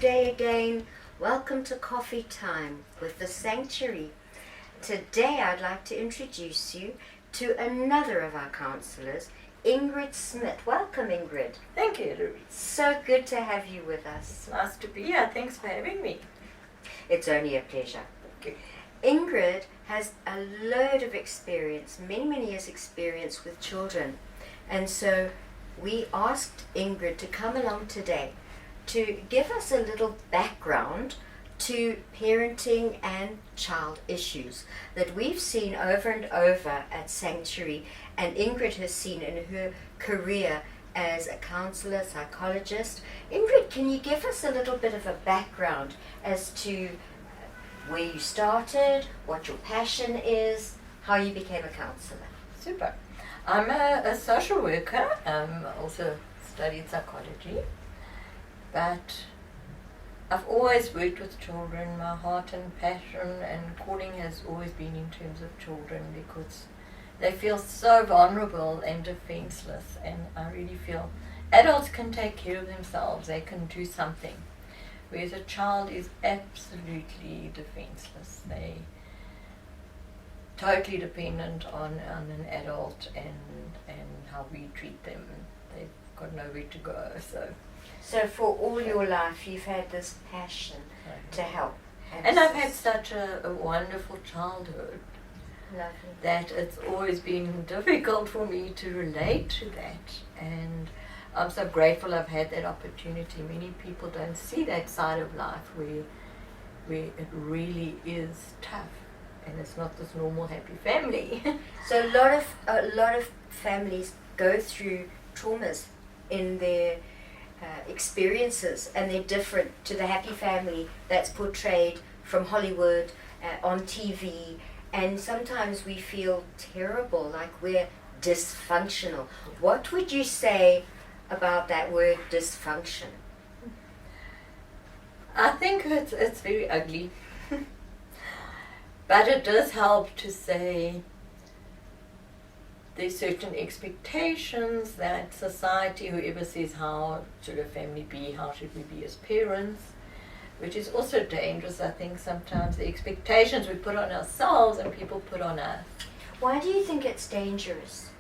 day again. Welcome to Coffee Time with the Sanctuary. Today I'd like to introduce you to another of our counselors, Ingrid Smith. Welcome, Ingrid. Thank you, Hilary. So good to have you with us. Nice to be here. Thanks for having me. It's only a pleasure. Okay. Ingrid has a load of experience, many years experience with children. And so we asked Ingrid to come along today to give us a little background to parenting and child issues that we've seen over and over at Sanctuary, and Ingrid has seen in her career as a counselor, psychologist. Ingrid, can you give us a little bit of a background as to where you started, what your passion is, how you became a counselor? Super. I'm a social worker. Also studied psychology. But I've always worked with children. My heart and passion and calling has always been in terms of children, because they feel so vulnerable and defenseless, and I really feel adults can take care of themselves, they can do something, whereas a child is absolutely defenseless. They totally dependent on an adult and how we treat them. They've got nowhere to go. So for all your life you've had this passion to help. And I've had such a wonderful childhood. Lovely. That it's always been difficult for me to relate to that. And I'm so grateful I've had that opportunity. Many people don't see that side of life where it really is tough. And it's not this normal happy family. So a lot of families go through traumas in their experiences, and they're different to the happy family that's portrayed from Hollywood, on TV, and sometimes we feel terrible, like we're dysfunctional. What would you say about that word dysfunction? I think it's very ugly. But it does help to say there's certain expectations that society, whoever says how should a family be, how should we be as parents, which is also dangerous. I think sometimes the expectations we put on ourselves and people put on us. Why do you think it's dangerous?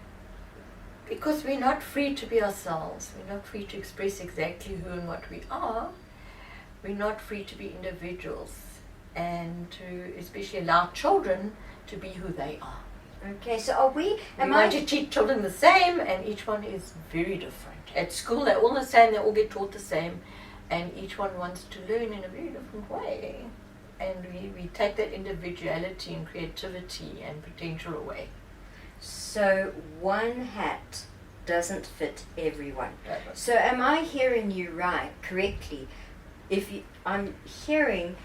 Because we're not free to be ourselves. We're not free to express exactly who and what we are. We're not free to be individuals and to especially allow children to be who they are. Okay, so are we... We want to treat children the same, and each one is very different. At school they're all the same, they all get taught the same, and each one wants to learn in a very different way. And we take that individuality and creativity and potential away. So one hat doesn't fit everyone. So am I hearing you correctly? I'm hearing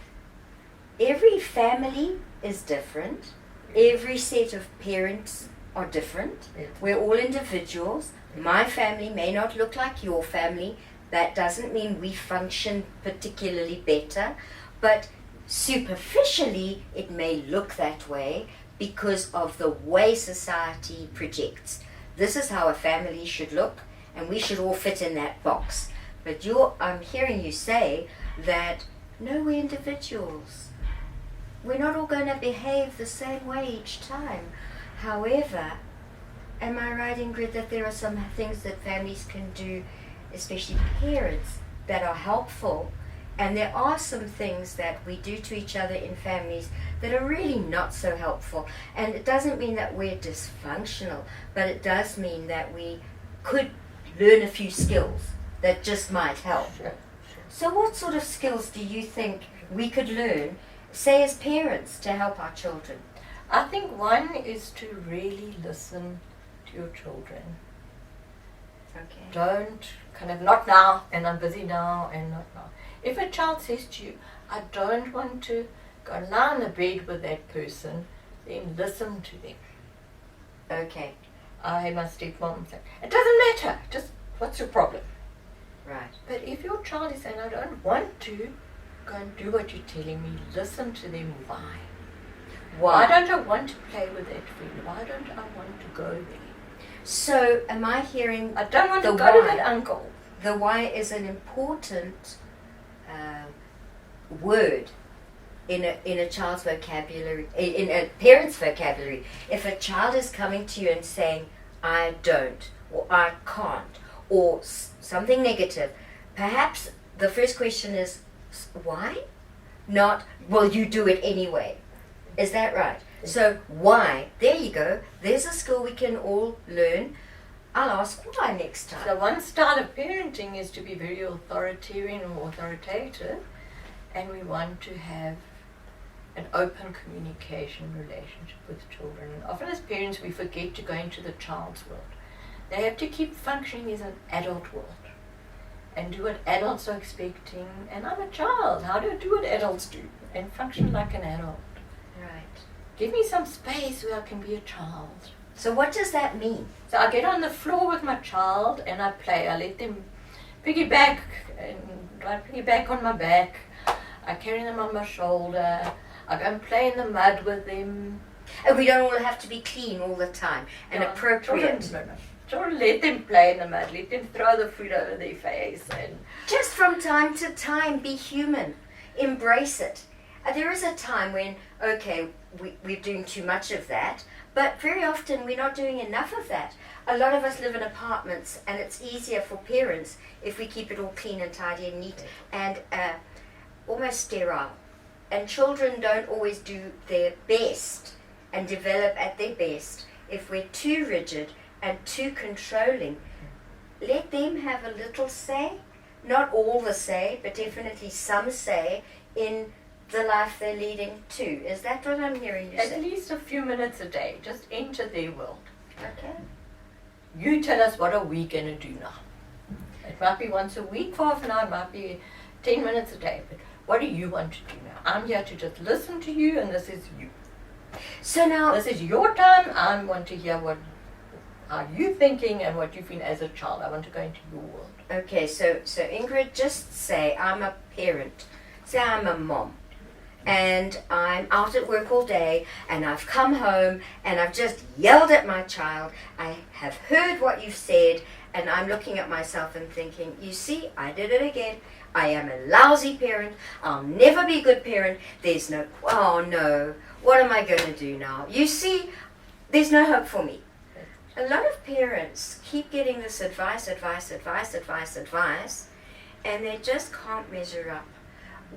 every family is different. Every set of parents are different. Yes. We're all individuals. My family may not look like your family. That doesn't mean we function particularly better, but superficially it may look that way because of the way society projects. This is how a family should look, and we should all fit in that box. But I'm hearing you say that no, we're individuals. We're not all going to behave the same way each time. However, am I right, Ingrid, that there are some things that families can do, especially parents, that are helpful, and there are some things that we do to each other in families that are really not so helpful? And it doesn't mean that we're dysfunctional, but it does mean that we could learn a few skills that just might help. Sure. So what sort of skills do you think we could learn, say as parents, to help our children? I think one is to really listen to your children. Okay. Don't kind of not now, and I'm busy now, and not now. If a child says to you, I don't want to go lie in the bed with that person, then listen to them. Okay. I had my stepmom say, it doesn't matter, just what's your problem? Right. But if your child is saying, I don't want to go and do what you're telling me, listen to them. Why? Why don't I want to play with that friend? Why don't I want to go there? So am I hearing I don't want to the go to why? that uncle. The why is an important word in a child's vocabulary, in a parent's vocabulary. If a child is coming to you and saying, I don't, or I can't, or something negative, perhaps the first question is, why? Not, well, you do it anyway. Is that right? So, why? There you go. There's a skill we can all learn. I'll ask why next time. So one style of parenting is to be very authoritarian or authoritative, and we want to have an open communication relationship with children. And often as parents we forget to go into the child's world. They have to keep functioning as an adult world and do what adults are expecting. And I'm a child. How do I do what adults do and function like an adult? Right. Give me some space where I can be a child. So what does that mean? So I get on the floor with my child and I play. I let them piggyback and I piggyback on my back. I carry them on my shoulder. I go and play in the mud with them. And we don't all have to be clean all the time and appropriate. Children, let them play in the mud. Let them throw the food over their face. And just from time to time, be human. Embrace it. There is a time when, okay, we're doing too much of that, but very often we're not doing enough of that. A lot of us live in apartments, and it's easier for parents if we keep it all clean and tidy and neat and almost sterile. And children don't always do their best and develop at their best if we're too rigid and too controlling. Let them have a little say, not all the say, but definitely some say in the life they're leading too. Is that what I'm hearing you say? At least a few minutes a day. Just enter their world. Okay. You tell us, what are we going to do now? It might be once a week for half an hour. It might be 10 minutes a day. But what do you want to do now? I'm here to just listen to you, and this is you. So now, this is your time. I want to hear what are you thinking and what you've been as a child. I want to go into your world. Okay, so Ingrid, just say I'm a parent. Say I'm a mom. And I'm out at work all day, and I've come home, and I've just yelled at my child. I have heard what you've said, and I'm looking at myself and thinking, you see, I did it again. I am a lousy parent. I'll never be a good parent. There's no, oh no, what am I going to do now? You see, there's no hope for me. A lot of parents keep getting this advice, and they just can't measure up.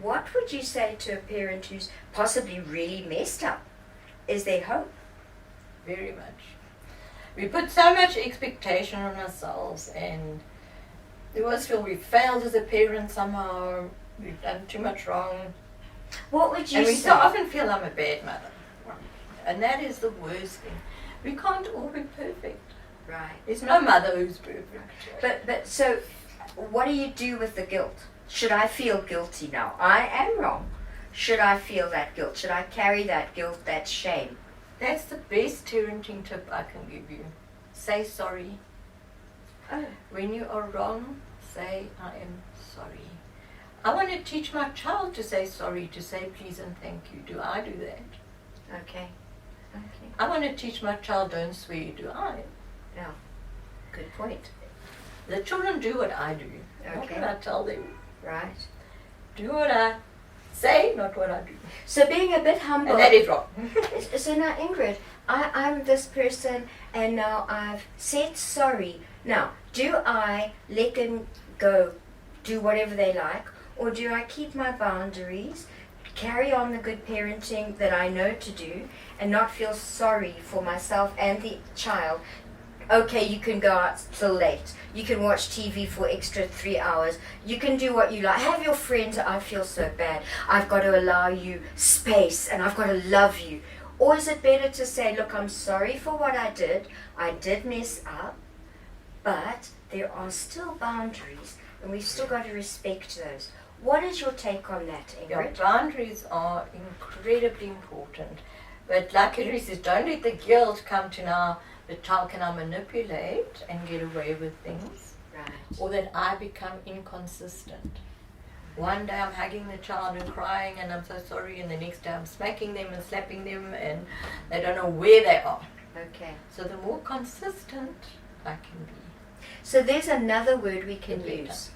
What would you say to a parent who's possibly really messed up? Is there hope? Very much. We put so much expectation on ourselves, and we always feel we failed as a parent somehow. We've done too much wrong. What would you say? And we so often feel I'm a bad mother. And that is the worst thing. We can't all be perfect. Right. There's no mother who's perfect. But so, what do you do with the guilt? Should I feel guilty now? I am wrong. Should I feel that guilt? Should I carry that guilt, that shame? That's the best parenting tip I can give you. Say sorry. Oh. When you are wrong, say I am sorry. I want to teach my child to say sorry, to say please and thank you. Do I do that? Okay. I want to teach my child don't swear. Do I? Yeah. Good point. The children do what I do. Okay. Not what I tell them. Right. Do what I say, not what I do. So being a bit humble. And that is wrong. So now, Ingrid, I'm this person, and now I've said sorry. Now, do I let them go do whatever they like, or do I keep my boundaries, carry on the good parenting that I know to do, and not feel sorry for myself and the child? Okay, you can go out till late. You can watch TV for extra 3 hours. You can do what you like. Have your friends. I feel so bad. I've got to allow you space, and I've got to love you. Or is it better to say, look, I'm sorry for what I did. I did mess up, but there are still boundaries, and we've still got to respect those. What is your take on that, Ingrid? Your boundaries are incredibly important. But like Hilary says, don't let the guilt come to now the child can now manipulate and get away with things. Right. Or that I become inconsistent. One day I'm hugging the child and crying and I'm so sorry, and the next day I'm smacking them and slapping them and they don't know where they are. Okay. So the more consistent I can be. So there's another word we can use.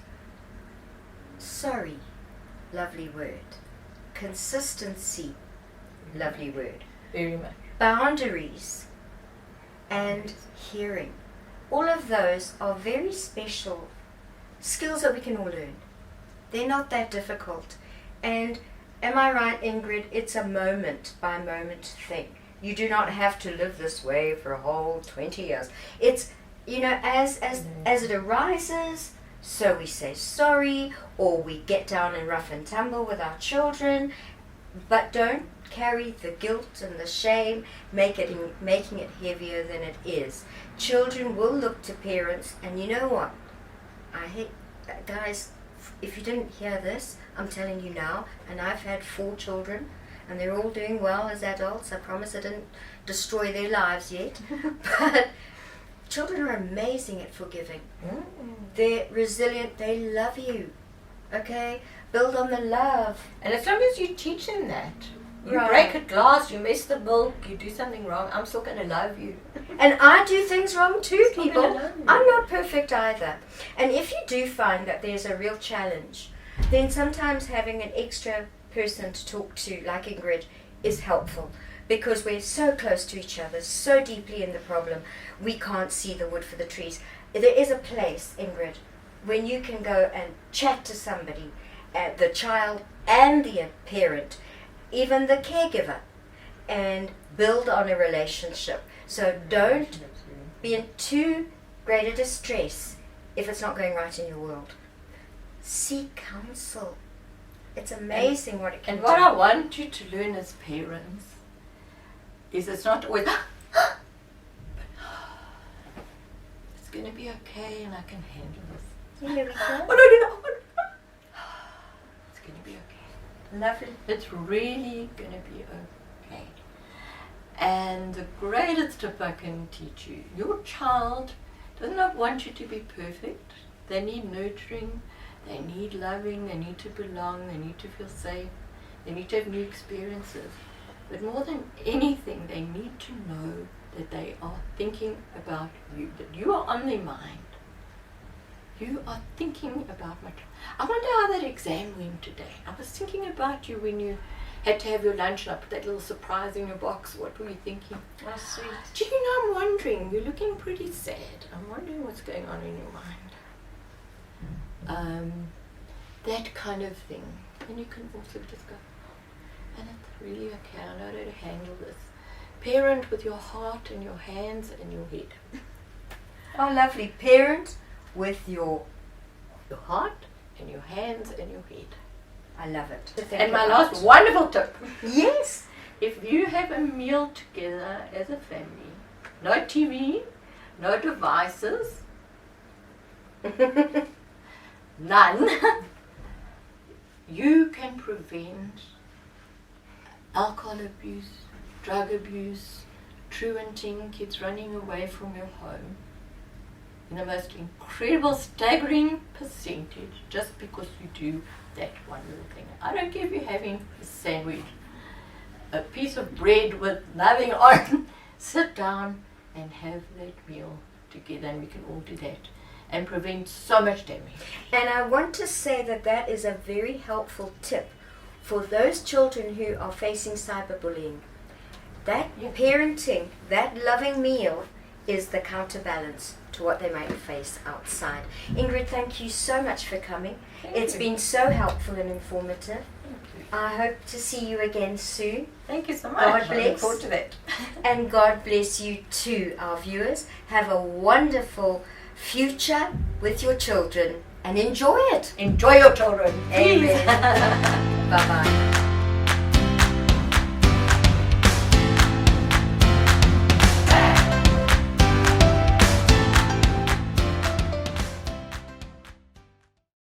Sorry. lovely word. Consistency, lovely word. Very much. Boundaries and hearing. All of those are very special skills that we can all learn. They're not that difficult. And am I right, Ingrid? It's a moment by moment thing. You do not have to live this way for a whole 20 years. It's, as it arises, so we say sorry, or we get down and rough and tumble with our children, but don't carry the guilt and the shame, making it heavier than it is. Children will look to parents, and you know what? I hate, guys, if you didn't hear this, I'm telling you now, and I've had 4 children, and they're all doing well as adults. I promise I didn't destroy their lives yet. But children are amazing at forgiving. They're resilient. They love you. Okay? Build on the love. And as long as you teach them that, you Right. break a glass, you mess the milk, you do something wrong, I'm still going to love you. And I do things wrong too, Still people. gonna love you. I'm not perfect either. And if you do find that there's a real challenge, then sometimes having an extra person to talk to, like Ingrid, is helpful. Because we're so close to each other, so deeply in the problem, we can't see the wood for the trees. There is a place, Ingrid, when you can go and chat to somebody, the child and the parent, even the caregiver, and build on a relationship. So don't be in too great a distress if it's not going right in your world. Seek counsel. It's amazing what it can And do. what I want you to learn as parents is it's not always, but it's going to be okay and I can handle this. Here we go. Oh, no. It's going to be okay. Lovely. It's really going to be okay. And the greatest tip I can teach you, your child does not want you to be perfect. They need nurturing, they need loving, they need to belong, they need to feel safe, they need to have new experiences. But more than anything, they need to know that they are thinking about you, that you are on their mind. You are thinking about my child. I wonder how that exam went today. I was thinking about you when you had to have your lunch and I put that little surprise in your box. What were you thinking? Oh, sweet. Do you know, I'm wondering, you're looking pretty sad. I'm wondering what's going on in your mind. That kind of thing. And you can also just go, and it's really okay, I know how to handle this. Parent with your heart and your hands and your head. Oh, lovely. Parent with your Heart and your hands and your head. I love it. And my last wonderful tip. Yes. If you have a meal together as a family, no TV, no devices, none, you can prevent alcohol abuse, drug abuse, truanting, kids running away from your home in the most incredible, staggering percentage just because you do that one little thing. I don't care if you're having a sandwich, a piece of bread with nothing on. Sit down and have that meal together, and we can all do that and prevent so much damage. And I want to say that that is a very helpful tip for those children who are facing cyberbullying. That parenting, that loving meal is the counterbalance to what they might face outside. Ingrid, thank you so much for coming. It's been so helpful and informative. I hope to see you again soon. Thank you so much. God I bless. look forward to that. And God bless you too, our viewers. Have a wonderful future with your children and enjoy it. Enjoy your children. Amen. Bye-bye.